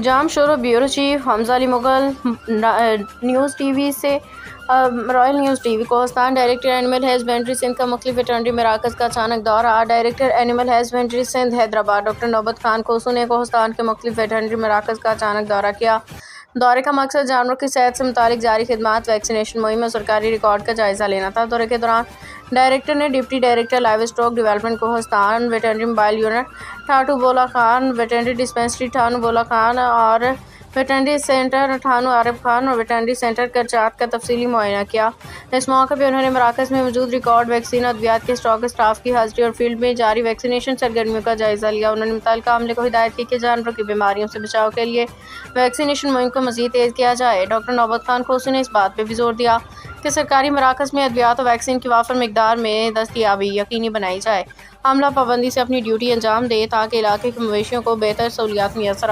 جام شروع bureau chief Hamza Ali Mughal news T V سے Royal news T V Kohistan director animal husbandry Sindh کا مختلف ویٹرنری مراکز کا اچانک دورہ director animal husbandry Sindh Hyderabad doctor نوبت خان کھوسو نے کوہستان کے مختلف ویٹرنری مراکز کا اچانک دورہ کیا۔ دورے کا مقصد جانوروں کی صحت سے متعلق جاری خدمات، ویکسینیشن مہم اور سرکاری ریکارڈ کا جائزہ لینا تھا۔ دورے کے دوران ڈائریکٹر نے deputy director live stock development Kohistan, veterinary mobile unit Thatho Bola Khan, veterinary dispensary Thano Bola Khan اور ویٹرنری سینٹر ٹھانو عارف خان اور ویٹرنری سینٹر کرچات کا تفصیلی معائنہ کیا۔ اس موقع پر انہوں نے مراکز میں موجود ریکارڈ ویکسین اور ادویات کے اسٹاف کی حاضری اور فیلڈ میں جاری ویکسینیشن سرگرمیوں کا جائزہ لیا۔ انہوں نے متعلقہ عملے کو ہدایت کی کہ جانوروں کی بیماریوں سے بچاؤ کے لیے ویکسینیشن مہم کو مزید تیز کیا جائے۔ ڈاکٹر نوبت خان کھوسو نے اس بات پہ بھی زور دیا کہ سرکاری مراکز میں ادویات اور ویکسین کی وافر مقدار میں دستیابی یقینی بنائی جائے۔ عملہ پابندی سے اپنی ڈیوٹی انجام دے تاکہ علاقے کے مویشیوں کو بہتر سہولیات میسر